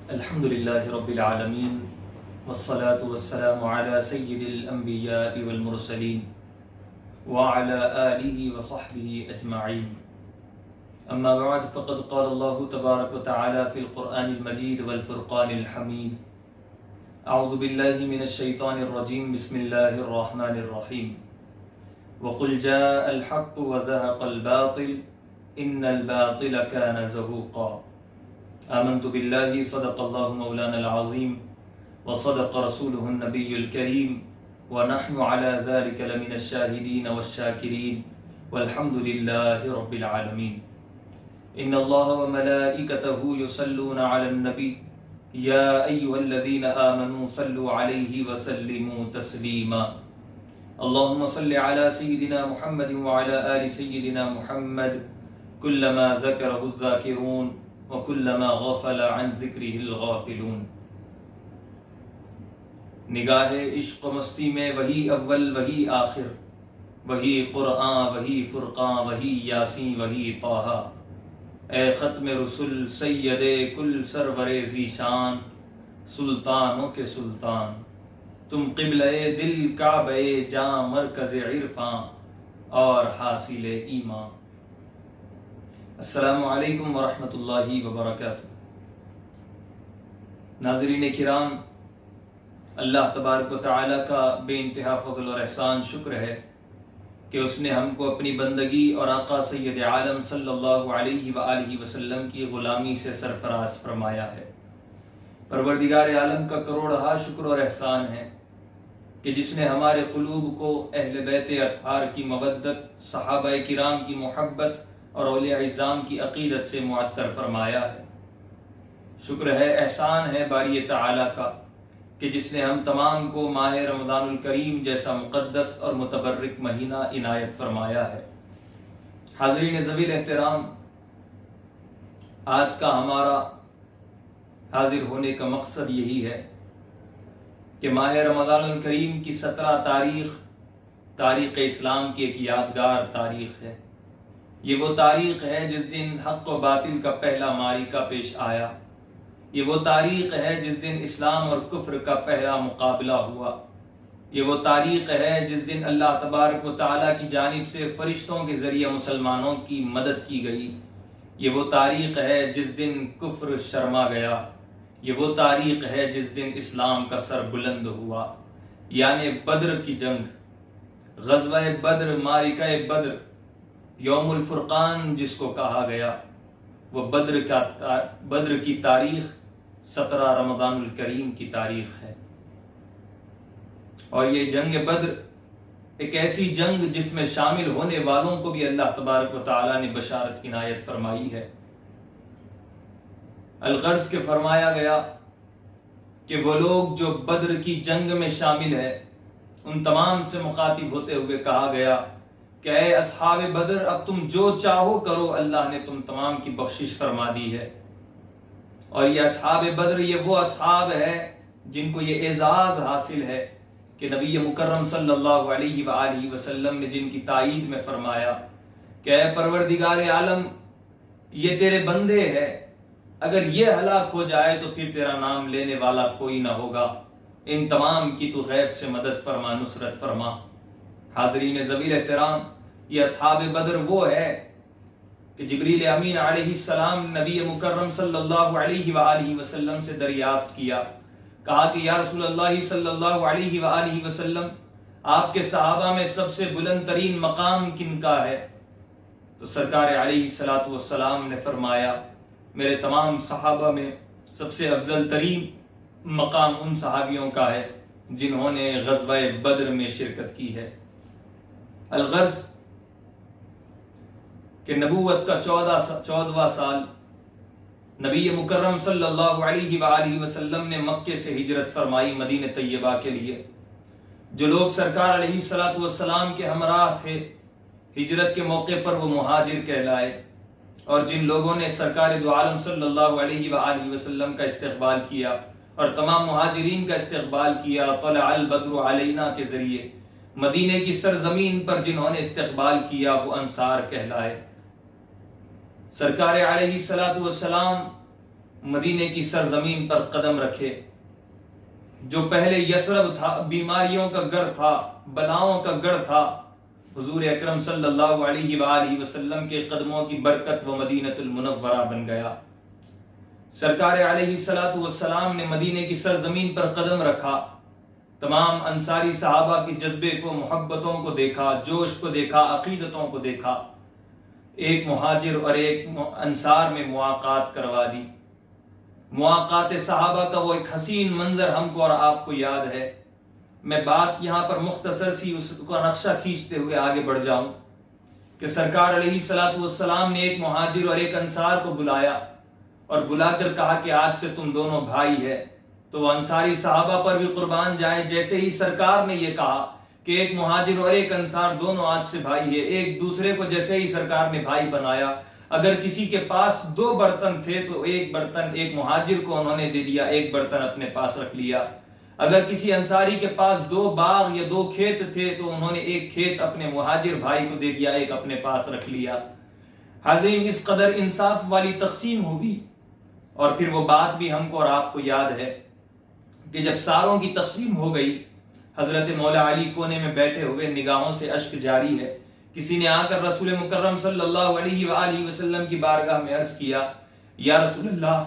الحمد للہ رب العالمین والصلاة والسلام على سید الانبیاء والمرسلین وعلى آلہ وصحبہ اجمعین اما بعد فقد قال اللہ تبارک وتعالی فی القرآن المجید والفرقان الحمید اعوذ باللہ من الشیطان الرجیم بسم اللہ الرحمن الرحیم وقل جاء الحق وزهق الباطل ان الباطل كان زهوقا آمنت باللہ صدق اللہ مولانا العظیم وصدق رسولہ النبی الکریم ونحن على ذلك لمن الشاہدین والشاکرین والحمد للہ رب العالمین ان اللہ وملائکتہ یصلون علی النبی یا ایہا الذین آمنوا صلوا علیہ وسلموا تسلیما اللہم صل علی سیدنا محمد وعلى آل سیدنا محمد کلما ذکرہ الذاکرون وَكُلَّمَا غَفَلَ عَنْ ذِكْرِهِ الْغَافِلُونَ۔ نگاہ عشق و مستی میں وہی اول وہی آخر، وہی قرآن وہی فرقان وہی یاسین وہی طٰہٰ، اے ختم رسل سید کل سرور ذیشان، سلطانوں کے سلطان تم قبلہ دل کعبہ جاں مرکز عرفاں اور حاصل ایمان۔ السلام علیکم ورحمۃ اللہ وبرکاتہ۔ ناظرین کرام، اللہ تبارک و تعالیٰ کا بے انتہا فضل اور احسان شکر ہے کہ اس نے ہم کو اپنی بندگی اور آقا سید عالم صلی اللہ علیہ وآلہ وسلم کی غلامی سے سرفراز فرمایا ہے۔ پروردگار عالم کا کروڑہا شکر اور احسان ہے کہ جس نے ہمارے قلوب کو اہل بیت اطہار کی مودت، صحابہ کرام کی محبت اور اولیاء اعظام کی عقیدت سے معطر فرمایا ہے۔ شکر ہے، احسان ہے باری تعالیٰ کا کہ جس نے ہم تمام کو ماہ رمضان الکریم جیسا مقدس اور متبرک مہینہ عنایت فرمایا ہے۔ حاضرین ذوی الاحترام، آج کا ہمارا حاضر ہونے کا مقصد یہی ہے کہ ماہ رمضان الکریم کی 17 تاریخ اسلام کی ایک یادگار تاریخ ہے۔ یہ وہ تاریخ ہے جس دن حق و باطل کا پہلا معرکہ پیش آیا۔ یہ وہ تاریخ ہے جس دن اسلام اور کفر کا پہلا مقابلہ ہوا۔ یہ وہ تاریخ ہے جس دن اللہ تبارک و تعالیٰ کی جانب سے فرشتوں کے ذریعے مسلمانوں کی مدد کی گئی۔ یہ وہ تاریخ ہے جس دن کفر شرما گیا۔ یہ وہ تاریخ ہے جس دن اسلام کا سر بلند ہوا، یعنی بدر کی جنگ، غزوہ بدر، معرکہ بدر، یوم الفرقان جس کو کہا گیا، وہ بدر کی تاریخ 17 رمضان الکریم کی تاریخ ہے۔ اور یہ جنگ بدر ایک ایسی جنگ جس میں شامل ہونے والوں کو بھی اللہ تبارک و تعالیٰ نے بشارت عنایت فرمائی ہے۔ الغرض کے فرمایا گیا کہ وہ لوگ جو بدر کی جنگ میں شامل ہے، ان تمام سے مخاطب ہوتے ہوئے کہا گیا کہ اے اصحاب بدر، اب تم جو چاہو کرو، اللہ نے تم تمام کی بخشش فرما دی ہے۔ اور یہ اصحاب بدر، یہ وہ اصحاب ہے جن کو یہ اعزاز حاصل ہے کہ نبی مکرم صلی اللہ علیہ وآلہ وسلم نے جن کی تائید میں فرمایا کہ اے پروردگار عالم، یہ تیرے بندے ہیں، اگر یہ ہلاک ہو جائے تو پھر تیرا نام لینے والا کوئی نہ ہوگا، ان تمام کی تو غیب سے مدد فرما، نصرت فرما۔ حاضرین ذوی الاحترام، یہ اصحاب بدر وہ ہے کہ جبریل امین علیہ السلام نبی مکرم صلی اللہ علیہ وآلہ وسلم سے دریافت کیا، کہا کہ یا رسول اللہ صلی اللہ علیہ وآلہ وسلم، آپ کے صحابہ میں سب سے بلند ترین مقام کن کا ہے؟ تو سرکار علیہ الصلاۃ والسلام نے فرمایا، میرے تمام صحابہ میں سب سے افضل ترین مقام ان صحابیوں کا ہے جنہوں نے غزوہ بدر میں شرکت کی ہے۔ الغرض کہ نبوت کا 14واں سال نبی مکرم صلی اللہ علیہ وآلہ وسلم نے مکے سے ہجرت فرمائی مدینہ طیبہ کے لیے۔ جو لوگ سرکار علیہ الصلاۃ والسلام کے ہمراہ تھے، ہجرت کے موقع پر وہ مہاجر کہلائے، اور جن لوگوں نے سرکار دو عالم صلی اللہ علیہ وآلہ وسلم کا استقبال کیا اور تمام مہاجرین کا استقبال کیا، طلع البدر علینا کے ذریعے مدینے کی سرزمین پر جنہوں نے استقبال کیا، وہ انصار کہلائے۔ سرکار علیہ الصلاۃ والسلام مدینے کی سرزمین پر قدم رکھے۔ جو پہلے یثرب تھا، بیماریوں کا گڑھ تھا، بلاؤں کا گڑھ تھا، حضور اکرم صلی اللہ علیہ وآلہ وسلم کے قدموں کی برکت وہ مدینۃ المنورہ بن گیا۔ سرکار علیہ الصلوۃ والسلام نے مدینے کی سرزمین پر قدم رکھا، تمام انصاری صحابہ کے جذبے کو، محبتوں کو دیکھا، جوش کو دیکھا، عقیدتوں کو دیکھا۔ ایک مہاجر اور ایک انصار میں مواقعات کروا دی۔ مواقعات صحابہ کا وہ ایک حسین منظر ہم کو اور آپ کو یاد ہے۔ میں بات یہاں پر مختصر سی اس کا نقشہ کھینچتے ہوئے آگے بڑھ جاؤں کہ سرکار علیہ الصلوۃ والسلام نے ایک مہاجر اور ایک انصار کو بلایا اور بلا کر کہا کہ آج سے تم دونوں بھائی ہے۔ تو وہ انصاری صحابہ پر بھی قربان جائیں، جیسے ہی سرکار نے یہ کہا کہ ایک مہاجر اور ایک انصار دونوں آج سے بھائی ہے، ایک دوسرے کو جیسے ہی سرکار نے بھائی بنایا۔ اگر کسی کے پاس 2 برتن تھے تو ایک برتن ایک مہاجر کو انہوں نے دے دیا، ایک برتن اپنے پاس رکھ لیا۔ اگر کسی انصاری کے پاس 2 باغ یا 2 کھیت تھے تو انہوں نے ایک کھیت اپنے مہاجر بھائی کو دے دیا، ایک اپنے پاس رکھ لیا۔ حاضرین، اس قدر انصاف والی تقسیم ہوگی۔ اور پھر وہ بات بھی ہم کو اور آپ کو یاد ہے کہ جب ساروں کی تقسیم ہو گئی، حضرت مولا علی کونے میں بیٹھے ہوئے، نگاہوں سے اشک جاری ہے۔ کسی نے آ کر رسول مکرم صلی اللہ علیہ وآلہ وسلم کی بارگاہ میں عرض کیا، یا رسول اللہ،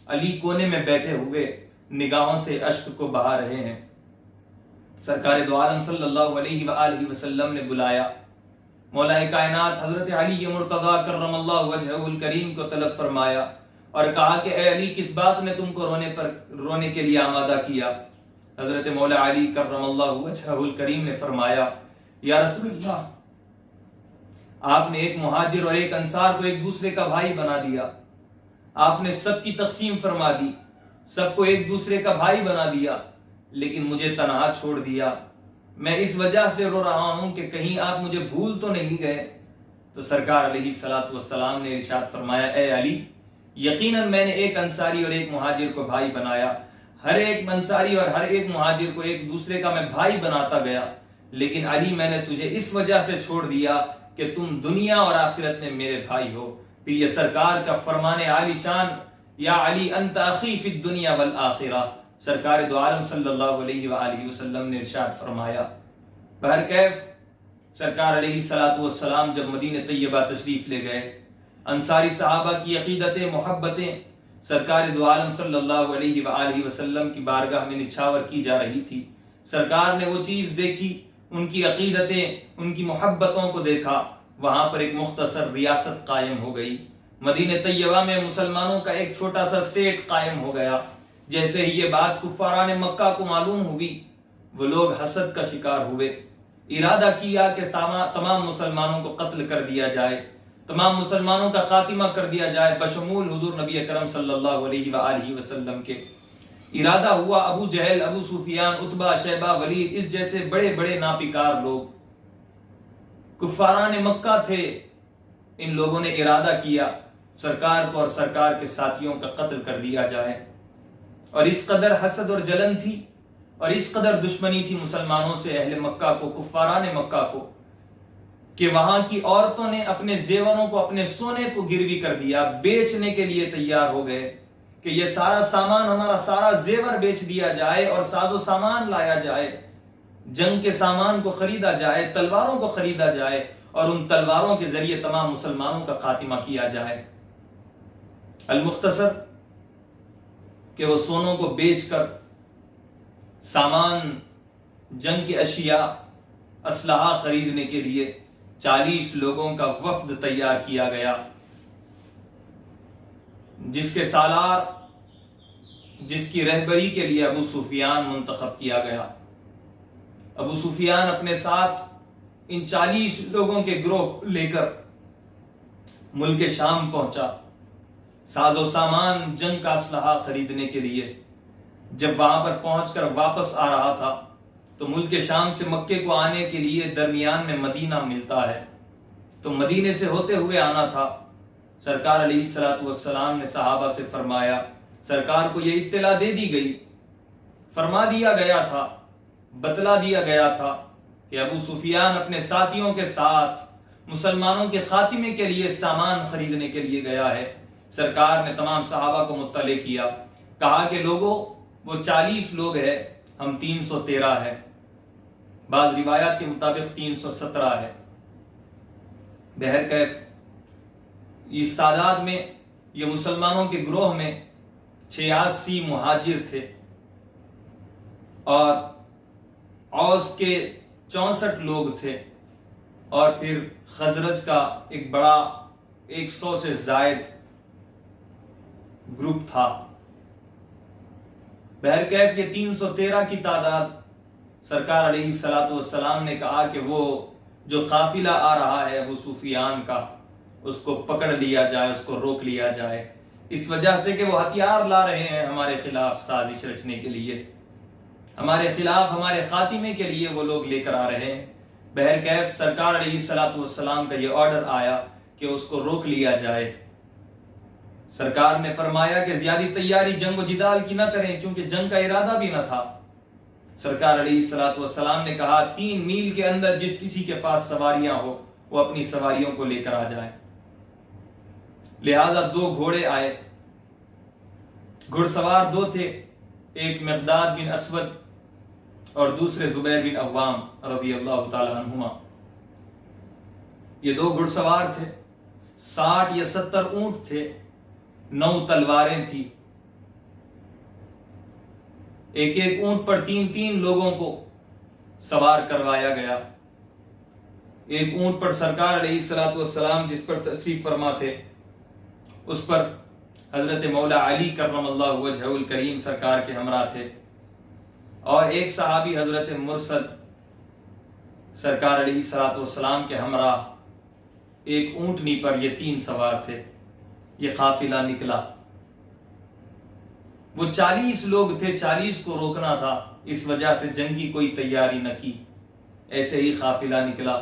علی کونے میں بیٹھے ہوئے نگاہوں سے اشک کو بہا رہے ہیں۔ سرکار دو عالم صلی اللہ علیہ وآلہ وسلم نے بلایا، مولا کائنات حضرت علی مرتضیٰ کرم اللہ وجہہ الکریم کو طلب فرمایا اور کہا کہ اے علی، کس بات نے تم کو رونے کے لیے آمادہ کیا؟ حضرت مولا علی کرم اللہ وجہہ الکریم نے فرمایا، یا رسول اللہ، آپ نے ایک مہاجر اور ایک انصار کو ایک دوسرے کا بھائی بنا دیا، آپ نے سب کی تقسیم فرما دی، سب کو ایک دوسرے کا بھائی بنا دیا، لیکن مجھے تنہا چھوڑ دیا۔ میں اس وجہ سے رو رہا ہوں کہ کہیں آپ مجھے بھول تو نہیں گئے۔ تو سرکار علیہ الصلوۃ والسلام نے ارشاد فرمایا، اے علی، یقیناً میں نے ایک انصاری اور ایک مہاجر کو بھائی بنایا، ہر ایک انصاری اور ہر ایک مہاجر کو ایک دوسرے کا میں بھائی بناتا گیا، لیکن علی میں نے تجھے اس وجہ سے چھوڑ دیا کہ تم دنیا اور آخرت میں میرے بھائی ہو۔ پھر یہ سرکار کا فرمان عالی شان، یا علی انت اخی فی الدنیا والآخرہ، سرکار دو عالم صلی اللہ علیہ وآلہ وسلم نے ارشاد فرمایا۔ بہرکیف سرکار علیہ الصلوۃ والسلام جب مدینہ طیبہ تشریف لے گئے، انصاری صحابہ کی عقیدتیں، محبتیں سرکار دو عالم صلی اللہ علیہ وآلہ وسلم کی بارگاہ میں نچھاور کی جا رہی تھی۔ سرکار نے وہ چیز دیکھی، ان کی عقیدتیں، ان کی محبتوں کو دیکھا۔ وہاں پر ایک مختصر ریاست قائم ہو گئی، مدینہ طیبہ میں مسلمانوں کا ایک چھوٹا سا اسٹیٹ قائم ہو گیا۔ جیسے ہی یہ بات کفاران مکہ کو معلوم ہوئی، وہ لوگ حسد کا شکار ہوئے، ارادہ کیا کہ تمام مسلمانوں کو قتل کر دیا جائے، تمام مسلمانوں کا خاتمہ کر دیا جائے، بشمول حضور نبی اکرم صلی اللہ علیہ وآلہ وسلم کے۔ ارادہ ہوا، ابو جہل، ابو سفیان، عتبہ، شیبہ، ولید، اس جیسے بڑے بڑے ناپیکار لوگ کفاران مکہ تھے، ان لوگوں نے ارادہ کیا سرکار کو اور سرکار کے ساتھیوں کا قتل کر دیا جائے۔ اور اس قدر حسد اور جلن تھی اور اس قدر دشمنی تھی مسلمانوں سے، اہل مکہ کو، کفاران مکہ کو، کہ وہاں کی عورتوں نے اپنے زیوروں کو، اپنے سونے کو گروی کر دیا، بیچنے کے لیے تیار ہو گئے کہ یہ سارا سامان، ہمارا سارا زیور بیچ دیا جائے اور ساز و سامان لایا جائے، جنگ کے سامان کو خریدا جائے، تلواروں کو خریدا جائے اور ان تلواروں کے ذریعے تمام مسلمانوں کا خاتمہ کیا جائے۔ المختصر کہ وہ سونوں کو بیچ کر سامان، جنگ کی اشیاء، اسلحہ خریدنے کے لیے 40 لوگوں کا وفد تیار کیا گیا، جس کے سالار، جس کی رہبری کے لیے ابو سفیان منتخب کیا گیا۔ ابو سفیان اپنے ساتھ ان 40 لوگوں کے گروہ لے کر ملک شام پہنچا، ساز و سامان، جنگ کا اسلحہ خریدنے کے لیے۔ جب وہاں پر پہنچ کر واپس آ رہا تھا تو ملک شام سے مکے کو آنے کے لیے درمیان میں مدینہ ملتا ہے، تو مدینے سے ہوتے ہوئے آنا تھا۔ سرکار علیہ الصلوۃ والسلام نے صحابہ سے فرمایا، سرکار کو یہ اطلاع دے دی گئی، فرما دیا گیا تھا، بتلا دیا گیا تھا کہ ابو سفیان اپنے ساتھیوں کے ساتھ مسلمانوں کے خاتمے کے لیے سامان خریدنے کے لیے گیا ہے۔ سرکار نے تمام صحابہ کو مطلع کیا، کہا کہ لوگوں وہ 40 لوگ ہیں، ہم 313 ہے، بعض روایات کے مطابق 317 ہے۔ بہرکیف اس تعداد میں یہ مسلمانوں کے گروہ میں 86 مہاجر تھے اور اوس کے 64 لوگ تھے، اور پھر خزرج کا ایک بڑا 100 سے زائد گروپ تھا۔ بہرکیف یہ 313 کی تعداد، سرکار علیہ الصلوۃ والسلام نے کہا کہ وہ جو قافلہ آ رہا ہے ابو سفیان کا، اس کو پکڑ لیا جائے، اس کو روک لیا جائے، اس وجہ سے کہ وہ ہتھیار لا رہے ہیں ہمارے خلاف سازش رچنے کے لیے، ہمارے خلاف، ہمارے خاتمے کے لیے وہ لوگ لے کر آ رہے ہیں۔ بہرکیف سرکار علیہ الصلوۃ والسلام کا یہ آرڈر آیا کہ اس کو روک لیا جائے۔ سرکار نے فرمایا کہ زیادہ تیاری جنگ و جدال کی نہ کریں، چونکہ جنگ کا ارادہ بھی نہ تھا۔ سرکار علیہ الصلوۃ والسلام نے کہا 3 میل کے اندر جس کسی کے پاس سواریاں ہو وہ اپنی سواریوں کو لے کر آ جائیں۔ لہذا 2 گھوڑے آئے، گھڑ سوار 2 تھے، ایک مقداد بن اسود اور دوسرے زبیر بن عوام رضی اللہ تعالی عنہما۔ یہ 2 گھڑ سوار تھے، 60 یا 70 اونٹ تھے، 9 تلواریں تھیں، ایک ایک اونٹ پر 3 لوگوں کو سوار کروایا گیا۔ ایک اونٹ پر سرکار علیہ الصلوۃ والسلام جس پر تشریف فرما تھے، اس پر حضرت مولا علی کرم اللہ وجہہ الکریم سرکار کے ہمراہ تھے، اور ایک صحابی حضرت مرسد سرکار علیہ الصلوۃ والسلام کے ہمراہ ایک اونٹنی پر یہ 3 سوار تھے۔ یہ قافلہ نکلا، وہ 40 لوگ تھے، 40 کو روکنا تھا، اس وجہ سے جنگ کی کوئی تیاری نہ کی، ایسے ہی قافلہ نکلا۔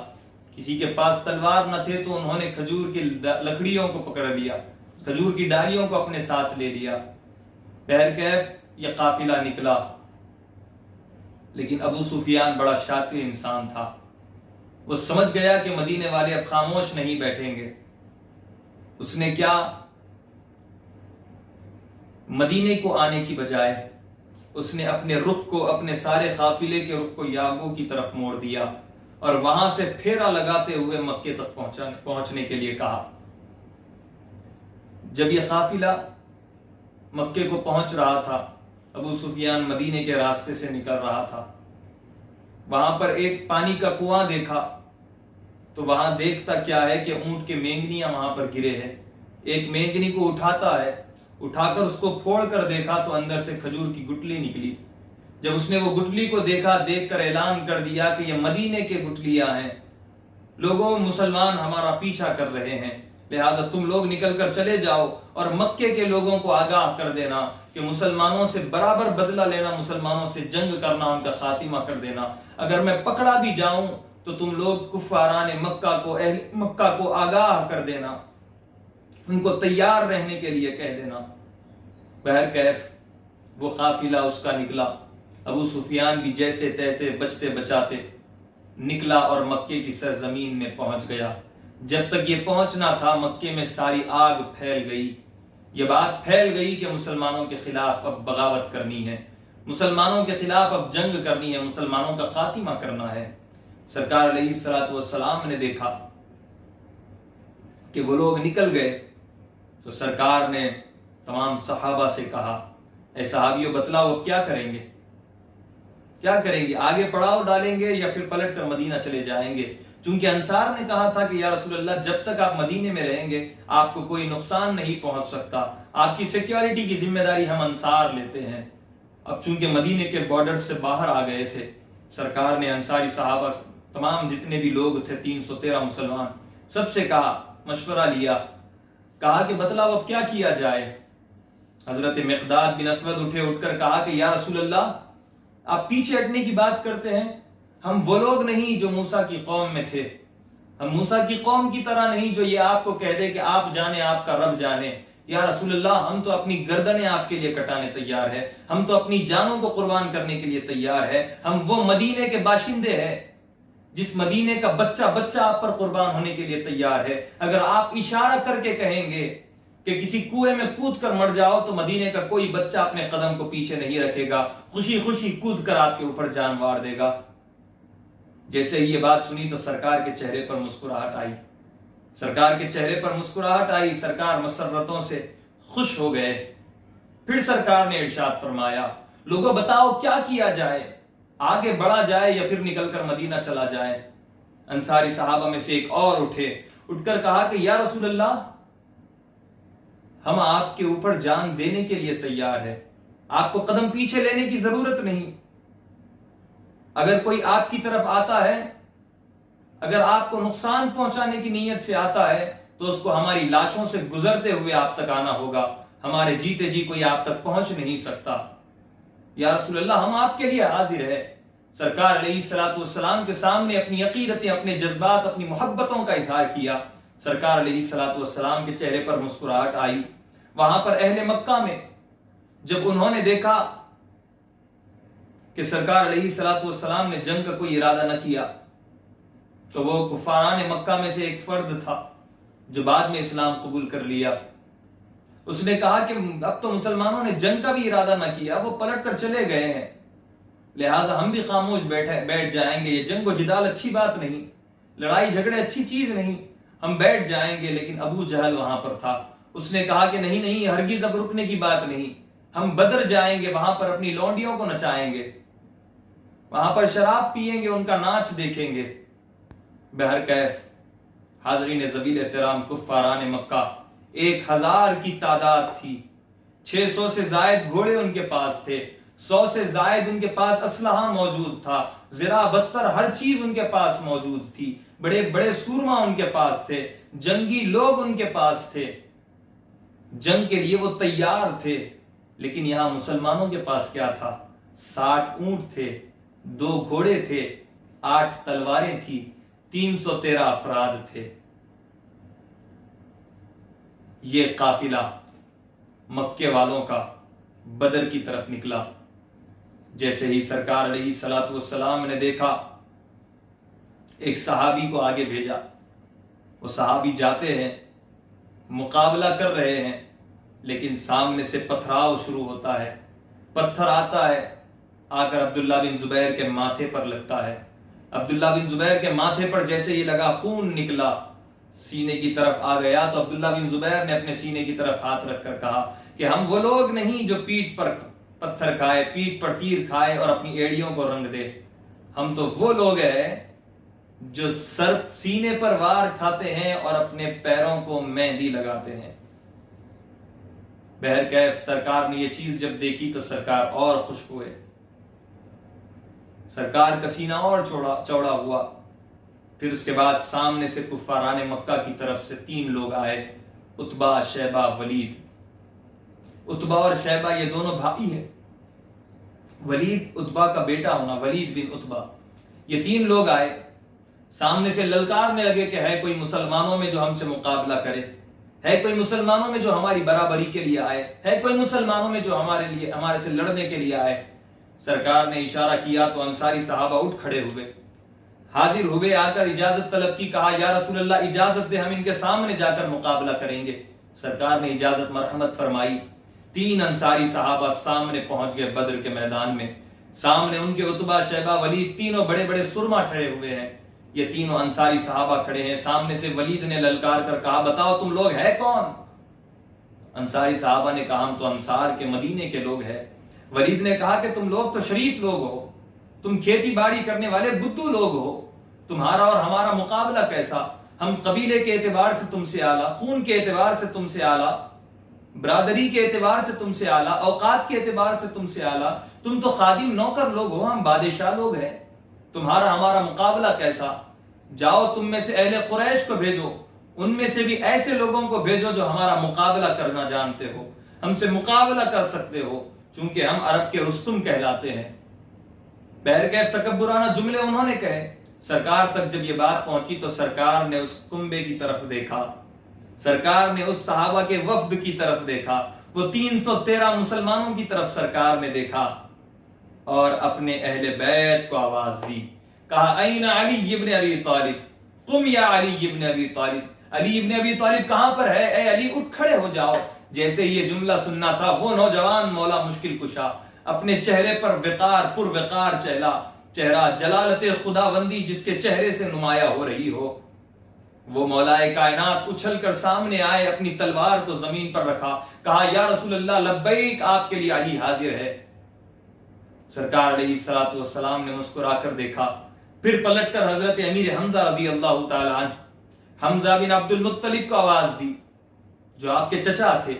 کسی کے پاس تلوار نہ تھے تو انہوں نے کھجور کی لکڑیوں کو پکڑ لیا، کھجور کی ڈالیوں کو اپنے ساتھ لے لیا۔ بہرکیف یہ قافلہ نکلا، لیکن ابو سفیان بڑا شاطر انسان تھا، وہ سمجھ گیا کہ مدینے والے اب خاموش نہیں بیٹھیں گے۔ اس نے کیا، مدینے کو آنے کی بجائے اس نے اپنے رخ کو، اپنے سارے قافلے کے رخ کو یابو کی طرف موڑ دیا اور وہاں سے پھیرا لگاتے ہوئے مکے تک پہنچنے کے لیے کہا۔ جب یہ قافلہ مکے کو پہنچ رہا تھا، ابو سفیان مدینے کے راستے سے نکل رہا تھا، وہاں پر ایک پانی کا کنواں دیکھا تو وہاں دیکھتا کیا ہے کہ اونٹ کے مینگنیاں وہاں پر گرے ہیں۔ ایک مینگنی کو اٹھاتا ہے، اٹھا کر اس کو پھوڑ کر دیکھا تو اندر سے کھجور کی گٹلی نکلی۔ جب اس نے وہ گٹلی کو دیکھا، دیکھ کر اعلان کر دیا کہ یہ مدینے کے گٹلیاں ہیں، لوگوں مسلمان ہمارا پیچھا کر رہے ہیں، لہذا تم لوگ نکل کر چلے جاؤ اور مکے کے لوگوں کو آگاہ کر دینا کہ مسلمانوں سے برابر بدلہ لینا، مسلمانوں سے جنگ کرنا، ان کا خاتمہ کر دینا۔ اگر میں پکڑا بھی جاؤں تو تم لوگ کفاران مکہ کو، اہل مکہ کو آگاہ کر دینا، ان کو تیار رہنے کے لیے کہہ دینا۔ بہرکیف وہ قافلہ اس کا نکلا، ابو سفیان بھی جیسے تیسے بچتے بچاتے نکلا اور مکے کی سرزمین میں پہنچ گیا۔ جب تک یہ پہنچنا تھا مکے میں ساری آگ پھیل گئی، یہ بات پھیل گئی کہ مسلمانوں کے خلاف اب بغاوت کرنی ہے، مسلمانوں کے خلاف اب جنگ کرنی ہے، مسلمانوں کا خاتمہ کرنا ہے۔ سرکار علیہ الصلوۃ والسلام نے دیکھا کہ وہ لوگ نکل گئے تو سرکار نے تمام صحابہ سے کہا، اے صحابیوں بتلاؤ اب کیا کریں گے، کیا کریں گے، آگے پڑاؤ ڈالیں گے یا پھر پلٹ کر مدینہ چلے جائیں گے؟ چونکہ انصار نے کہا تھا کہ یا رسول اللہ جب تک آپ مدینے میں رہیں گے آپ کو کوئی نقصان نہیں پہنچ سکتا، آپ کی سیکیورٹی کی ذمہ داری ہم انصار لیتے ہیں۔ اب چونکہ مدینے کے بارڈر سے باہر آ گئے تھے، سرکار نے انصاری صحابہ تمام جتنے بھی لوگ تھے 313 مسلمان سب سے کہا، مشورہ لیا، کہا کہ بتلاؤ اب کیا کیا جائے؟ حضرت مقداد بن اسود اٹھ کر کہا کہ یا رسول اللہ آپ پیچھے ہٹنے کی بات کرتے ہیں، ہم وہ لوگ نہیں جو موسیٰ کی قوم میں تھے، ہم موسیٰ کی قوم کی طرح نہیں جو یہ آپ کو کہہ دے کہ آپ جانے آپ کا رب جانے۔ یا رسول اللہ ہم تو اپنی گردنیں آپ کے لیے کٹانے تیار ہے، ہم تو اپنی جانوں کو قربان کرنے کے لیے تیار ہے، ہم وہ مدینے کے باشندے ہیں جس مدینے کا بچہ بچہ آپ پر قربان ہونے کے لیے تیار ہے۔ اگر آپ اشارہ کر کے کہیں گے کہ کسی کنویں میں کود کر مر جاؤ تو مدینے کا کوئی بچہ اپنے قدم کو پیچھے نہیں رکھے گا، خوشی خوشی کود کر آپ کے اوپر جان مار دے گا۔ جیسے ہی یہ بات سنی تو سرکار کے چہرے پر مسکراہٹ آئی، سرکار کے چہرے پر مسکراہٹ آئی، سرکار مسرتوں سے خوش ہو گئے۔ پھر سرکار نے ارشاد فرمایا، لوگوں بتاؤ کیا کیا جائے، آگے بڑھا جائے یا پھر نکل کر مدینہ چلا جائے؟ انصاری صحابہ میں سے ایک اور اٹھ کر کہا کہ یا رسول اللہ، ہم آپ کے اوپر جان دینے کے لیے تیار ہے، آپ کو قدم پیچھے لینے کی ضرورت نہیں۔ اگر کوئی آپ کی طرف آتا ہے، اگر آپ کو نقصان پہنچانے کی نیت سے آتا ہے تو اس کو ہماری لاشوں سے گزرتے ہوئے آپ تک آنا ہوگا، ہمارے جیتے جی کوئی آپ تک پہنچ نہیں سکتا۔ یا رسول اللہ، ہم آپ کے لیے حاضر ہے۔ سرکار علیہ الصلوۃ والسلام کے سامنے اپنی عقیدتیں، اپنے جذبات، اپنی محبتوں کا اظہار کیا۔ سرکار علیہ الصلوۃ والسلام کے چہرے پر مسکراہٹ آئی۔ وہاں پر اہل مکہ میں جب انہوں نے دیکھا کہ سرکار علیہ الصلوۃ والسلام نے جنگ کا کوئی ارادہ نہ کیا، تو وہ کفاران مکہ میں سے ایک فرد تھا جو بعد میں اسلام قبول کر لیا۔ اس نے کہا کہ اب تو مسلمانوں نے جنگ کا بھی ارادہ نہ کیا، وہ پلٹ کر چلے گئے ہیں، لہٰذا ہم بھی خاموش بیٹھ جائیں گے۔ یہ جنگ و جدال اچھی بات نہیں، لڑائی جھگڑے اچھی چیز نہیں، ہم بیٹھ جائیں گے۔ لیکن ابو جہل وہاں پر تھا، اس نے کہا کہ نہیں، ہرگز اب رکنے کی بات نہیں، ہم بدر جائیں گے، وہاں پر اپنی لونڈیوں کو نچائیں گے، وہاں پر شراب پیئیں گے، ان کا ناچ دیکھیں گے۔ بہرکیف حاضرین ذویل احترام، کفاران مکہ 1000 کی تعداد تھی، 600 سے زائد گھوڑے ان کے پاس تھے، 100 سے زائد ان کے پاس اسلحہ موجود تھا، زرہ بتر ہر چیز ان کے پاس موجود تھی، بڑے بڑے سورما ان کے پاس تھے، جنگی لوگ ان کے پاس تھے، جنگ کے لیے وہ تیار تھے۔ لیکن یہاں مسلمانوں کے پاس کیا تھا؟ 60 اونٹ تھے، 2 گھوڑے تھے، 8 تلواریں تھی، 313 افراد تھے۔ یہ قافلہ مکے والوں کا بدر کی طرف نکلا۔ جیسے ہی سرکار علیہ الصلوۃ والسلام نے دیکھا، ایک صحابی کو آگے بھیجا، وہ صحابی جاتے ہیں، مقابلہ کر رہے ہیں، لیکن سامنے سے پتھراؤ شروع ہوتا ہے، پتھر آتا ہے، آ کر عبداللہ بن زبیر کے ماتھے پر لگتا ہے۔ عبداللہ بن زبیر کے ماتھے پر جیسے ہی لگا، خون نکلا، سینے کی طرف آ گیا، تو عبداللہ بن زبیر نے اپنے سینے کی طرف ہاتھ رکھ کر کہا کہ ہم وہ لوگ نہیں جو پیٹھ پر پتھر کھائے، پیٹھ پر تیر کھائے اور اپنی ایڑیوں کو رنگ دے، ہم تو وہ لوگ ہیں جو سر سینے پر وار کھاتے ہیں اور اپنے پیروں کو مہندی لگاتے ہیں۔ بہرکیف سرکار نے یہ چیز جب دیکھی تو سرکار اور خوش ہوئے، سرکار کا سینہ اور چوڑا ہوا۔ پھر اس کے بعد سامنے سے کفاران مکہ کی طرف سے 3 لوگ آئے، عتبہ، شیبہ، ولید۔ عتبہ اور شیبہ یہ دونوں بھائی ہیں، ولید عتبہ کا بیٹا ہونا، ولید بن عتبہ۔ یہ 3 لوگ آئے، سامنے سے للکارنے لگے کہ ہے کوئی مسلمانوں میں جو ہم سے مقابلہ کرے، ہے کوئی مسلمانوں میں جو ہماری برابری کے لیے آئے، ہے کوئی مسلمانوں میں جو ہمارے سے لڑنے کے لیے آئے۔ سرکار نے اشارہ کیا تو انصاری صحابہ اٹھ کھڑے ہوئے، حاضر ہوئے، آ کر اجازت طلب کی، کہا یا رسول اللہ اجازت دے، ہم ان کے سامنے جا کر مقابلہ کریں گے۔ سرکار نے اجازت مرحمت فرمائی۔ 3 انصاری صحابہ سامنے پہنچ گئے بدر کے میدان میں، سامنے ان کے عتبہ، شیبہ، ولید، تینوں بڑے بڑے سرما کھڑے ہوئے ہیں۔ یہ تینوں انصاری صحابہ کھڑے ہیں، سامنے سے ولید نے للکار کر کہا بتاؤ تم لوگ ہے کون؟ انصاری صحابہ نے کہا ہم تو انصار کے مدینے کے لوگ ہیں۔ ولید نے کہا کہ تم لوگ تو شریف لوگ ہو، تم کھیتی باڑی کرنے والے بدو لوگ ہو، تمہارا اور ہمارا مقابلہ کیسا؟ ہم قبیلے کے اعتبار سے تم سے اعلیٰ، خون کے اعتبار سے تم سے اعلیٰ، برادری کے اعتبار سے تم سے اعلیٰ، اوقات کے اعتبار سے تم سے اعلیٰ، تم تو خادم نوکر لوگ ہو، ہم بادشاہ لوگ ہیں، تمہارا ہمارا مقابلہ کیسا؟ جاؤ تم میں سے اہل قریش کو بھیجو، ان میں سے بھی ایسے لوگوں کو بھیجو جو ہمارا مقابلہ کرنا جانتے ہو، ہم سے مقابلہ کر سکتے ہو، چونکہ ہم عرب کے رستم کہلاتے ہیں۔ بہرکیف تکبرانہ جملے انہوں نے کہے۔ سرکار تک جب یہ بات پہنچی تو سرکار نے اس کنبے کی طرف دیکھا، سرکار نے اس صحابہ کے وفد کی طرف دیکھا، وہ 313 مسلمانوں کی طرف سرکار نے دیکھا اور اپنے اہل بیت کو آواز دی، کہا این علی ابن ابی طالب، قم یا علی ابن ابی طالب، علی ابن ابی طالب کہاں پر ہے؟ اے علی اٹھ کھڑے ہو جاؤ۔ جیسے یہ جملہ سننا تھا، وہ نوجوان مولا مشکل کشا اپنے چہرے پر وقار پر وقار چہرہ جلالت خداوندی جس کے چہرے سے نمایاں ہو رہی ہو، وہ مولا کائنات اچھل کر سامنے آئے، اپنی تلوار کو زمین پر رکھا، کہا یا رسول اللہ لبیک، آپ کے لیے علی حاضر ہے۔ سرکار علیہ الصلوۃ والسلام نے مسکرا کر دیکھا، پھر پلٹ کر حضرت امیر حمزہ رضی اللہ تعالی عنہ، حمزہ بن عبد المطلب کو آواز دی جو آپ کے چچا تھے۔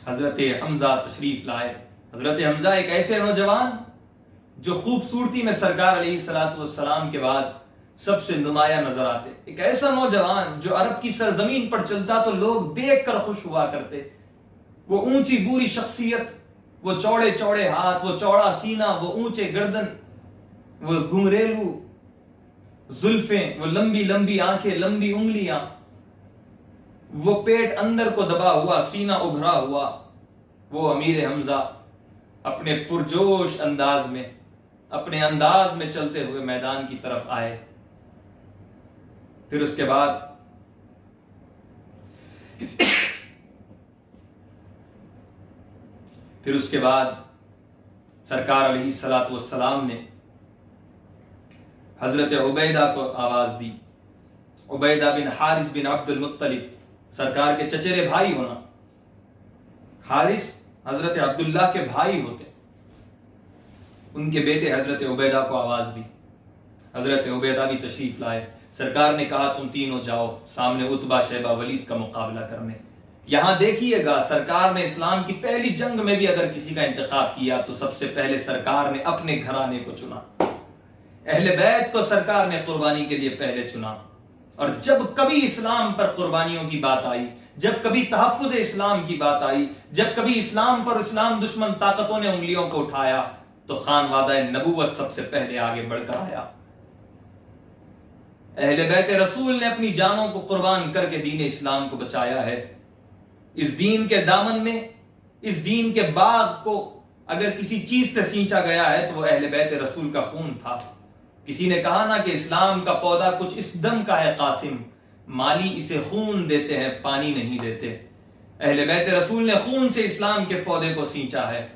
حضرت حمزہ تشریف لائے۔ حضرت حمزہ ایک ایسے نوجوان جو خوبصورتی میں سرکار علیہ الصلوۃ والسلام کے بعد سب سے نمایاں نظر آتے، ایک ایسا نوجوان جو عرب کی سرزمین پر چلتا تو لوگ دیکھ کر خوش ہوا کرتے۔ وہ اونچی بوری شخصیت، وہ چوڑے چوڑے ہاتھ، وہ چوڑا سینہ، وہ اونچے گردن، وہ گھنگریلو زلفیں، وہ لمبی لمبی آنکھیں، لمبی انگلیاں، وہ پیٹ اندر کو دبا ہوا، سینہ ابھرا ہوا، وہ امیر حمزہ اپنے پرجوش انداز میں، اپنے انداز میں چلتے ہوئے میدان کی طرف آئے۔ پھر اس کے بعد سرکار علیہ الصلوۃ والسلام نے حضرت عبیدہ کو آواز دی۔ عبیدہ بن حارث بن عبد المطلب، سرکار کے چچیرے بھائی ہونا، حارث حضرت عبداللہ کے بھائی ہوتے، ان کے بیٹے حضرت عبیدہ کو آواز دی۔ حضرت عبیدہ بھی تشریف لائے۔ سرکار نے کہا تم تینوں جاؤ سامنے عتبہ شیبہ ولید کا مقابلہ کرنے۔ یہاں دیکھیے گا، سرکار نے اسلام کی پہلی جنگ میں بھی اگر کسی کا انتخاب کیا تو سب سے پہلے سرکار نے اپنے گھرانے کو چنا، اہل بیت کو سرکار نے قربانی کے لیے پہلے چنا۔ اور جب کبھی اسلام پر قربانیوں کی بات آئی، جب کبھی تحفظ اسلام کی بات آئی، جب کبھی اسلام پر اسلام دشمن طاقتوں نے انگلیوں کو اٹھایا تو خانوادہ نبوت سب سے پہلے آگے بڑھ کر آیا۔ اہل بیت رسول نے اپنی جانوں کو قربان کر کے دین اسلام کو بچایا ہے۔ اس دین کے دامن میں، اس دین کے باغ کو اگر کسی چیز سے سینچا گیا ہے تو وہ اہل بیت رسول کا خون تھا۔ کسی نے کہا نا کہ اسلام کا پودا کچھ اس دم کا ہے قاسم، مالی اسے خون دیتے ہیں پانی نہیں دیتے۔ اہل بیت رسول نے خون سے اسلام کے پودے کو سینچا ہے۔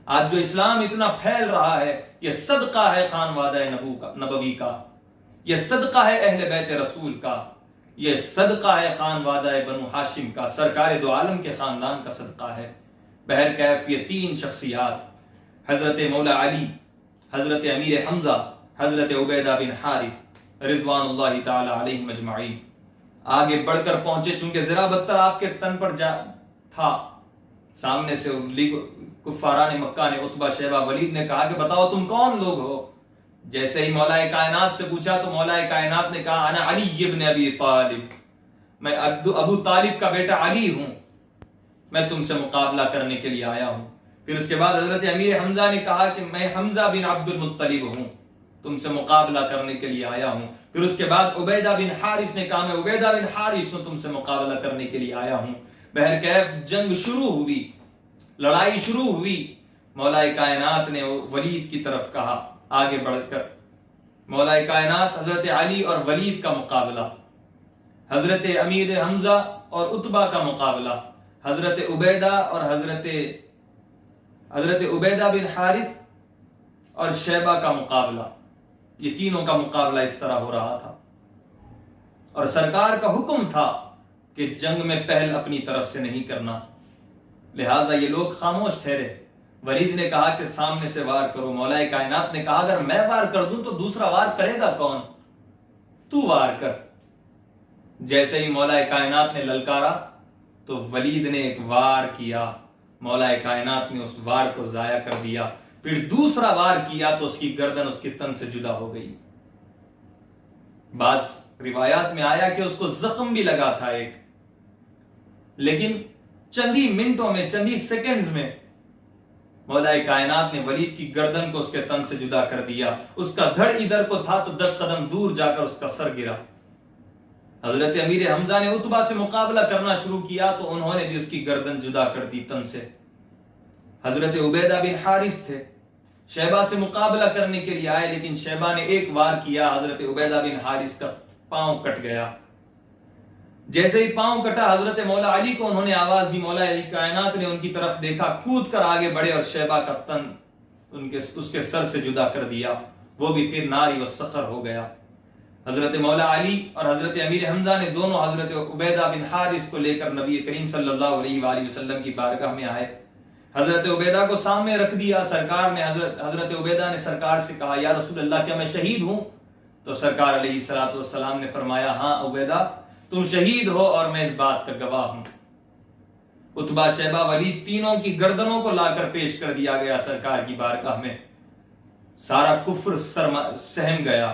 آج جو اسلام اتنا پھیل رہا ہے یہ صدقہ ہے خانوادہ نبوی کا، یہ صدقہ ہے اہل بیت رسول کا، یہ صدقہ ہے خانوادہ بنو ہاشم کا، سرکار دو عالم کے خاندان کا صدقہ ہے۔ بہرکیف یہ تین شخصیات، حضرت مولا علی، حضرت امیر حمزہ، حضرت عبیدہ بن حارث رضوان اللہ تعالی علیہم اجمعین، آگے بڑھ کر پہنچے۔ چونکہ ذرا بدتر آپ کے تن پر تھا، سامنے سے کفاران مکہ نے، عتبہ شیبہ ولید نے کہا کہ بتاؤ تم کون لوگ ہو؟ جیسے ہی مولا کائنات سے پوچھا تو مولا کائنات نے کہا انا علی ابن ابی طالب، میں ابو طالب کا بیٹا علی ہوں، میں تم سے مقابلہ کرنے کے لیے آیا ہوں۔ پھر اس کے بعد حضرت امیر حمزہ نے کہا کہ میں حمزہ بن عبد المطلب ہوں، تم سے مقابلہ کرنے کے لیے آیا ہوں۔ پھر اس کے بعد عبیدہ بن حارث نے کہا میں عبیدہ بن حارث ہوں، تم سے مقابلہ کرنے کے لیے آیا ہوں۔ بہرکیف جنگ شروع ہوئی، لڑائی شروع ہوئی۔ مولا کائنات نے ولید کی طرف کہا آگے بڑھ کر، مولا کائنات حضرت علی اور ولید کا مقابلہ، حضرت امیر حمزہ اور عتبہ کا مقابلہ، حضرت عبیدہ اور حضرت عبیدہ بن حارث اور شیبہ کا مقابلہ، یہ تینوں کا مقابلہ اس طرح ہو رہا تھا۔ اور سرکار کا حکم تھا کہ جنگ میں پہل اپنی طرف سے نہیں کرنا، لہٰذا یہ لوگ خاموش ٹھہرے۔ ولید نے کہا کہ سامنے سے وار کرو۔ مولا کائنات نے کہا اگر میں وار کر دوں تو دوسرا وار کرے گا کون؟ تو وار کر۔ جیسے ہی مولا کائنات نے للکارا تو ولید نے ایک وار کیا، مولا کائنات نے اس وار کو ضائع کر دیا۔ پھر دوسرا وار کیا تو اس کی گردن اس کے تن سے جدا ہو گئی۔ بعض روایات میں آیا کہ اس کو زخم بھی لگا تھا ایک، لیکن چند ہی منٹوں میں، چند ہی سیکنڈز میں مولا کائنات نے ولید کی گردن کو اس کے تن سے جدا کر دیا۔ اس کا دھڑ ادھر کو تھا تو 10 قدم دور جا کر اس کا سر گرا۔ حضرت امیر حمزہ نے عتبہ سے مقابلہ کرنا شروع کیا تو انہوں نے بھی اس کی گردن جدا کر دی تن سے۔ حضرت عبیدہ بن حارث تھے، شیبہ سے مقابلہ کرنے کے لیے آئے، لیکن شیبہ نے ایک وار کیا، حضرت عبیدہ بن حارث کا پاؤں کٹ گیا۔ جیسے ہی پاؤں کٹا حضرت مولا علی کو انہوں نے آواز دی، مولا علی کائنات نے ان کی طرف دیکھا، کود کر آگے بڑھے اور شیبہ کا تن اس کے سر سے جدا کر دیا، وہ بھی پھر ناری و سخر ہو گیا۔ حضرت مولا علی اور حضرت امیر حمزہ نے دونوں حضرت عبیدہ بن حارث کو لے کر نبی کریم صلی اللہ علیہ وآلہ وسلم کی بارگاہ میں آئے۔ حضرت عبیدہ کو سامنے رکھ دیا۔ سرکار نے حضرت عبیدہ نے سرکار سے کہا، یا رسول اللہ کیا میں شہید ہوں؟ تو سرکار علیہ الصلوۃ والسلام نے فرمایا، ہاں عبیدہ تم شہید ہو اور میں اس بات کا گواہ ہوں۔ عتبہ، شیبہ، ولید تینوں کی گردنوں کو لا کر پیش کر دیا گیا سرکار کی بارگاہ میں۔ سارا کفر سہم گیا۔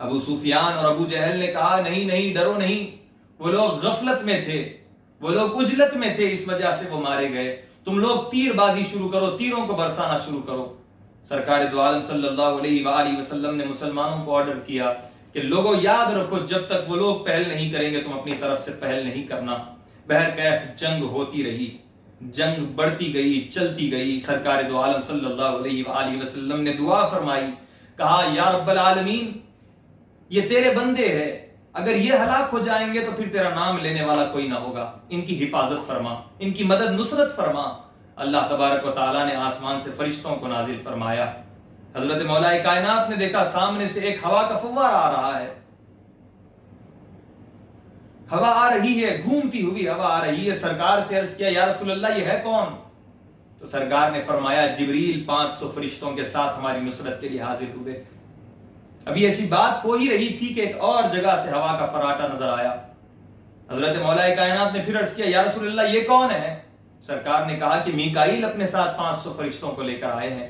ابو سفیان اور ابو جہل نے کہا، نہیں نہیں ڈرو نہیں، وہ لوگ غفلت میں تھے، وہ لوگ عجلت میں تھے، اس وجہ سے وہ مارے گئے، تم لوگ تیر بازی شروع کرو، تیروں کو برسانا شروع کرو۔ سرکار دو عالم صلی اللہ علیہ وآلہ وسلم نے مسلمانوں کو آرڈر کیا کہ لوگوں یاد رکھو، جب تک وہ لوگ پہل نہیں کریں گے تم اپنی طرف سے پہل نہیں کرنا۔ بہرکیف جنگ ہوتی رہی، جنگ بڑھتی گئی، چلتی گئی۔ سرکار دو عالم صلی اللہ علیہ وآلہ وسلم نے دعا فرمائی، کہا یا رب العالمین یہ تیرے بندے ہیں، اگر یہ ہلاک ہو جائیں گے تو پھر تیرا نام لینے والا کوئی نہ ہوگا، ان کی حفاظت فرما، ان کی مدد نصرت فرما۔ اللہ تبارک و تعالیٰ نے آسمان سے فرشتوں کو نازل فرمایا۔ حضرت مولا کائنات نے دیکھا سامنے سے ایک ہوا کا فوارہ آ رہا ہے، ہوا آ رہی ہے، گھومتی ہوئی ہوا آ رہی ہے۔ سرکار سے عرض کیا، یا رسول اللہ یہ ہے کون؟ تو سرکار نے فرمایا، جبریل 500 فرشتوں کے ساتھ ہماری نصرت کے لیے حاضر ہوئے۔ ابھی ایسی بات ہو ہی رہی تھی کہ ایک اور جگہ سے ہوا کا فراٹا نظر آیا۔ حضرت مولا کائنات نے پھر عرض کیا، یا رسول اللہ یہ کون ہے؟ سرکار نے کہا کہ میکائیل اپنے ساتھ 500 فرشتوں کو لے کر آئے ہیں۔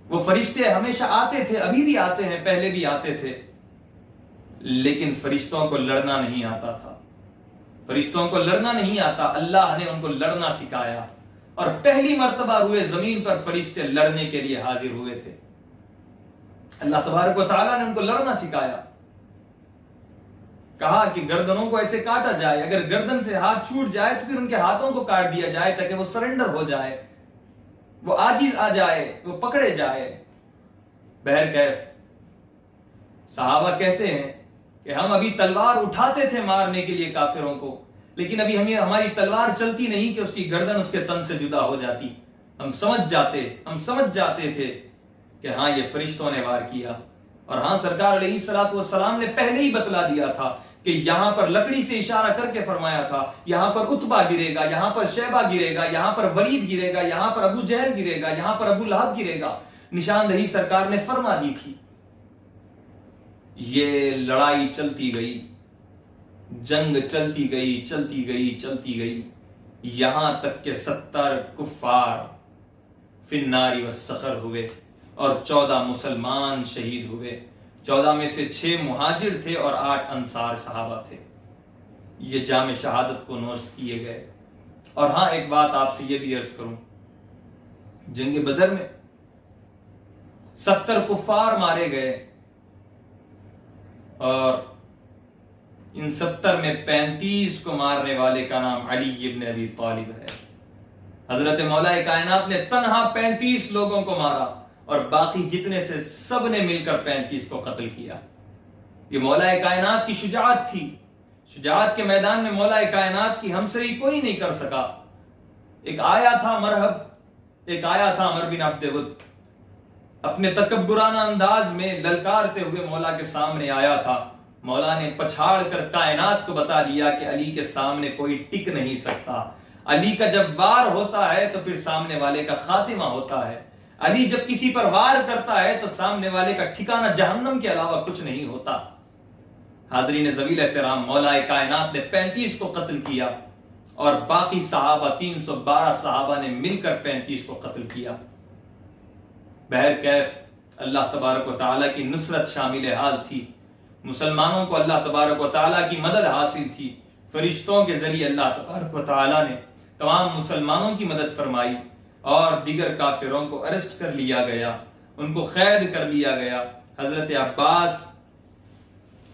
وہ فرشتے ہمیشہ آتے تھے، ابھی بھی آتے ہیں، پہلے بھی آتے تھے، لیکن فرشتوں کو لڑنا نہیں آتا تھا، فرشتوں کو لڑنا نہیں آتا۔ اللہ نے ان کو لڑنا سکھایا، اور پہلی مرتبہ روئے زمین پر فرشتے لڑنے کے لیے حاضر ہوئے تھے۔ اللہ تبارک و تعالیٰ نے ان کو لڑنا سکھایا، کہا کہ گردنوں کو ایسے کاٹا جائے، اگر گردن سے ہاتھ چھوٹ جائے تو پھر ان کے ہاتھوں کو کاٹ دیا جائے تاکہ وہ سرنڈر ہو جائے، وہ عاجز آ جائے، وہ پکڑے جائے۔ بہرکیف صحابہ کہتے ہیں کہ ہم ابھی تلوار اٹھاتے تھے مارنے کے لیے کافروں کو، لیکن ابھی ہماری تلوار چلتی نہیں کہ اس کی گردن اس کے تن سے جدا ہو جاتی۔ ہم سمجھ جاتے تھے کہ ہاں یہ فرشتوں نے وار کیا۔ اور ہاں سرکار علیہ الصلوۃ والسلام نے پہلے ہی بتلا دیا تھا کہ یہاں پر لکڑی سے اشارہ کر کے فرمایا تھا، یہاں پر عتبہ گرے گا، یہاں پر شیبہ گرے گا، یہاں پر ولید گرے گا، یہاں پر ابو جہل گرے گا، یہاں پر ابو لہب گرے گا۔ نشاندہی سرکار نے فرما دی تھی۔ یہ لڑائی چلتی گئی، جنگ چلتی گئی، یہاں تک کہ 70 کفار فی النار والسخر ہوئے اور 14 مسلمان شہید ہوئے۔ 14 میں سے 6 مہاجر تھے اور 8 انصار صحابہ تھے۔ یہ جام شہادت کو نوشت کیے گئے۔ اور ہاں ایک بات آپ سے یہ بھی عرض کروں، جنگ بدر میں 70 کفار مارے گئے، اور ان 70 میں 35 کو مارنے والے کا نام علی ابن ابی طالب ہے۔ حضرت مولا کائنات نے تنہا 35 لوگوں کو مارا، اور باقی جتنے سے سب نے مل کر 35 کو قتل کیا۔ یہ مولا کائنات کی شجاعت تھی۔ شجاعت کے میدان میں مولا کائنات کی ہمسری کوئی نہیں کر سکا۔ ایک آیا تھا مرہب، ایک آیا تھا عمر بن عبد ود، اپنے تکبرانہ انداز میں للکارتے ہوئے مولا کے سامنے آیا تھا۔ مولا نے پچھاڑ کر کائنات کو بتا دیا کہ علی کے سامنے کوئی ٹک نہیں سکتا۔ علی کا جب وار ہوتا ہے تو پھر سامنے والے کا خاتمہ ہوتا ہے۔ علی جب کسی پر وار کرتا ہے تو سامنے والے کا ٹھکانہ جہنم کے علاوہ کچھ نہیں ہوتا۔ حاضرین ذویل احترام، مولا کائنات نے 35 کو قتل کیا، اور باقی صحابہ 312 صحابہ نے مل کر 35 کو قتل کیا۔ بہرکیف اللہ تبارک و تعالیٰ کی نصرت شامل حال تھی، مسلمانوں کو اللہ تبارک و تعالیٰ کی مدد حاصل تھی۔ فرشتوں کے ذریعے اللہ تبارک و تعالیٰ نے تمام مسلمانوں کی مدد فرمائی، اور دیگر کافروں کو ارسٹ کر لیا گیا، ان کو قید کر لیا گیا۔ حضرت عباس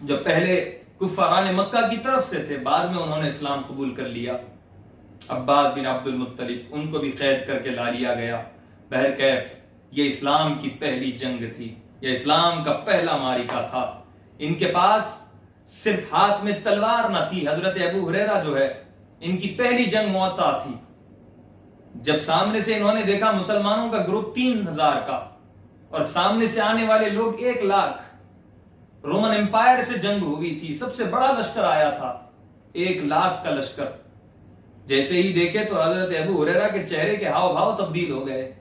جو پہلے کفاران مکہ کی طرف سے تھے، بعد میں انہوں نے اسلام قبول کر لیا، عباس بن عبد المطلب، ان کو بھی قید کر کے لا لیا گیا۔ بہرکیف یہ اسلام کی پہلی جنگ تھی، یہ اسلام کا پہلا معرکہ تھا۔ ان کے پاس صرف ہاتھ میں تلوار نہ تھی. حضرت ابو ہریرہ جو ہے ان کی پہلی جنگ موطا تھی. جب سامنے سے انہوں نے دیکھا مسلمانوں کا گروپ 3000 کا اور سامنے سے آنے والے لوگ 1,00,000. رومن امپائر سے جنگ ہوئی تھی, سب سے بڑا لشکر آیا تھا, 1,00,000 کا لشکر. جیسے ہی دیکھے تو حضرت ابو ہریرہ کے چہرے کے ہاؤ بھاؤ تبدیل ہو گئے,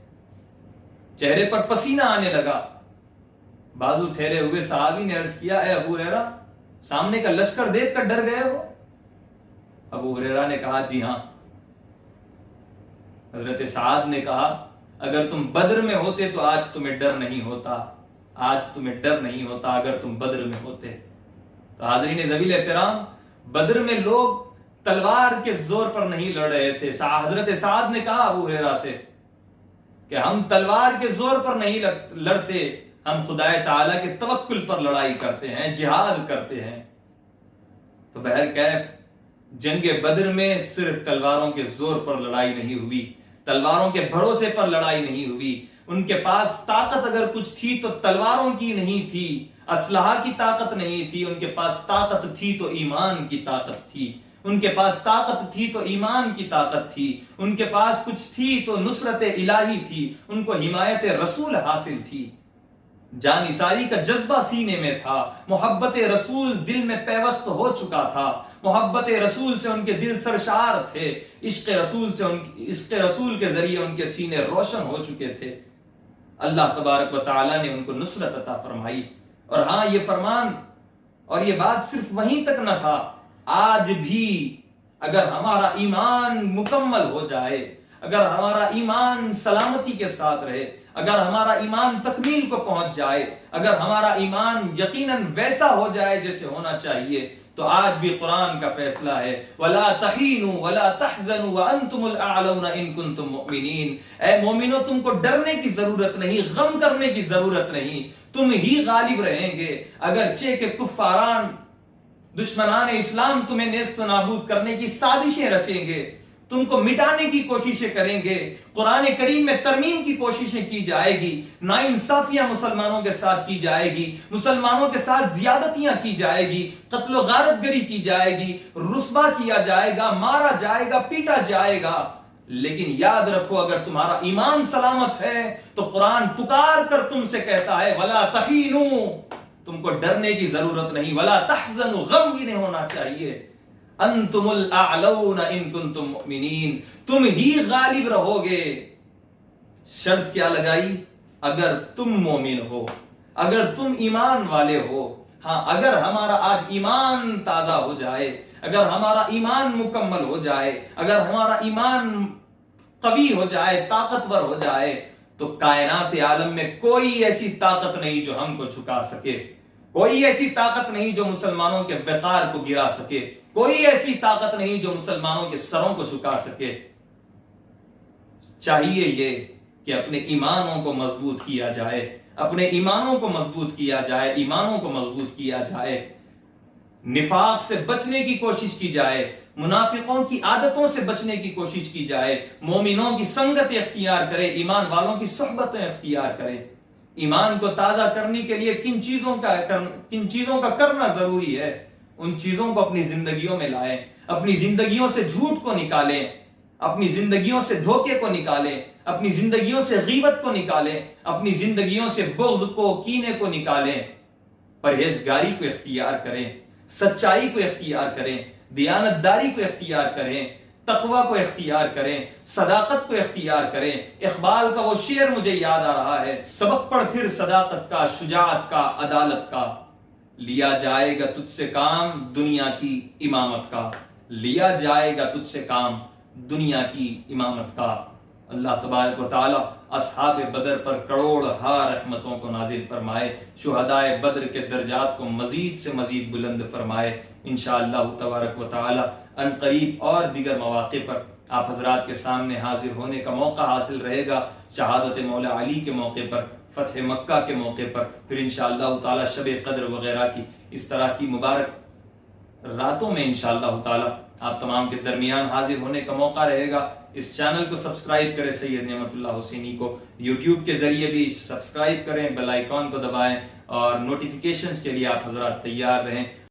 چہرے پر پسینہ آنے لگا. بازو ٹھہرے ہوئے صحابی نے عرض کیا, اے ابو ہریرہ سامنے کا لشکر دیکھ کر ڈر گئے ہو؟ ابو ہریرہ نے کہا جی ہاں. حضرت سعد نے کہا اگر تم بدر میں ہوتے تو آج تمہیں ڈر نہیں ہوتا, آج تمہیں ڈر نہیں ہوتا اگر تم بدر میں ہوتے. تو حاضرین ذویل احترام, بدر میں لوگ تلوار کے زور پر نہیں لڑ رہے تھے. حضرت سعد نے کہا ابو ہریرہ سے کہ ہم تلوار کے زور پر نہیں لڑتے, ہم خدائے تعالیٰ کے توکل پر لڑائی کرتے ہیں, جہاد کرتے ہیں. تو بہرکیف جنگ بدر میں صرف تلواروں کے زور پر لڑائی نہیں ہوئی, تلواروں کے بھروسے پر لڑائی نہیں ہوئی. ان کے پاس طاقت اگر کچھ تھی تو تلواروں کی نہیں تھی, اسلحہ کی طاقت نہیں تھی. ان کے پاس طاقت تھی تو ایمان کی طاقت تھی, ان کے پاس طاقت تھی تو ایمان کی طاقت تھی. ان کے پاس کچھ تھی تو نصرت الہی تھی, ان کو حمایت رسول حاصل تھی. جانثاری کا جذبہ سینے میں تھا, محبت رسول دل میں پیوست ہو چکا تھا, محبت رسول سے ان کے دل سرشار تھے, عشق رسول کے ذریعے ان کے سینے روشن ہو چکے تھے. اللہ تبارک و تعالیٰ نے ان کو نصرت عطا فرمائی. اور ہاں یہ فرمان اور یہ بات صرف وہیں تک نہ تھا, آج بھی اگر ہمارا ایمان مکمل ہو جائے, اگر ہمارا ایمان سلامتی کے ساتھ رہے, اگر ہمارا ایمان تکمیل کو پہنچ جائے, اگر ہمارا ایمان یقیناً ویسا ہو جائے جیسے ہونا چاہیے, تو آج بھی قرآن کا فیصلہ ہے وَلَا تَحِینُوا وَلَا تَحْزَنُوا وَأَنْتُمُ الْأَعْلَوْنَ إِن كُنتُم مُؤْمِنِينَ. اے مومنو تم کو ڈرنے کی ضرورت نہیں, غم کرنے کی ضرورت نہیں, تم ہی غالب رہیں گے. اگرچہ کہ کفاران دشمنان اسلام تمہیں نیست و نابود کرنے کی سازشیں رچیں گے, تم کو مٹانے کی کوششیں کریں گے, قرآن کریم میں ترمیم کی کوششیں کی جائے گی, ناانصافیاں مسلمانوں کے ساتھ کی جائے گی, مسلمانوں کے ساتھ زیادتیاں کی جائے گی, قتل و غارت گری کی جائے گی, رسوا کیا جائے گا, مارا جائے گا, پیٹا جائے گا. لیکن یاد رکھو اگر تمہارا ایمان سلامت ہے تو قرآن پکار کر تم سے کہتا ہے وَلَا تَحِینُوا, تم کو ڈرنے کی ضرورت نہیں, وَلَا تَحْزَنُوا, غم بھی نہیں ہونا چاہیے, انتم الاعلون ان کنتم مؤمنین, تم ہی غالب رہو گے. شرط کیا لگائی؟ اگر تم مومن ہو, اگر تم ایمان والے ہو. ہاں اگر ہمارا آج ایمان تازہ ہو جائے, اگر ہمارا ایمان مکمل ہو جائے, اگر ہمارا ایمان قوی ہو جائے, طاقتور ہو جائے, تو کائنات عالم میں کوئی ایسی طاقت نہیں جو ہم کو جھکا سکے, کوئی ایسی طاقت نہیں جو مسلمانوں کے وقار کو گرا سکے, کوئی ایسی طاقت نہیں جو مسلمانوں کے سروں کو جھکا سکے. چاہیے یہ کہ اپنے ایمانوں کو مضبوط کیا جائے, اپنے ایمانوں کو مضبوط کیا جائے, ایمانوں کو مضبوط کیا جائے, نفاق سے بچنے کی کوشش کی جائے, منافقوں کی عادتوں سے بچنے کی کوشش کی جائے, مومنوں کی سنگت اختیار کرے, ایمان والوں کی صحبتیں اختیار کرے. ایمان کو تازہ کرنے کے لیے کن چیزوں کا کرنا ضروری ہے, ان چیزوں کو اپنی زندگیوں میں لائیں, اپنی زندگیوں سے جھوٹ کو نکالیں, اپنی زندگیوں سے دھوکے کو نکالیں, اپنی زندگیوں سے غیبت کو نکالیں, اپنی زندگیوں سے بغض کو, کینے کو نکالیں, پرہیزگاری کو اختیار کریں, سچائی کو اختیار کریں, دیانتداری کو اختیار کریں, تقوی کو اختیار کریں, صداقت کو اختیار کریں. اقبال کا وہ شعر مجھے یاد آ رہا ہے, سبق پڑھ پھر صداقت کا, شجاعت کا, عدالت کا, لیا جائے گا تجھ سے کام دنیا کی امامت کا, لیا جائے گا تجھ سے کام دنیا کی امامت کا. اللہ تبارک و تعالی اصحاب بدر پر کروڑ رحمتوں کو نازل فرمائے, شہدائے بدر کے درجات کو مزید سے مزید بلند فرمائے. انشاءاللہ تبارک و تعالی ان قریب اور دیگر مواقع پر آپ حضرات کے سامنے حاضر ہونے کا موقع حاصل رہے گا, شہادت مولا علی کے موقع پر, فتح مکہ کے موقع پر, پھر انشاءاللہ تعالی شب قدر وغیرہ کی اس طرح کی مبارک راتوں میں انشاءاللہ تعالی آپ تمام کے درمیان حاضر ہونے کا موقع رہے گا. اس چینل کو سبسکرائب کریں, سید نعمت اللہ حسینی کو یوٹیوب کے ذریعے بھی سبسکرائب کریں, بیل آئیکن کو دبائیں, اور نوٹیفیکیشنز کے لیے آپ حضرات تیار رہیں.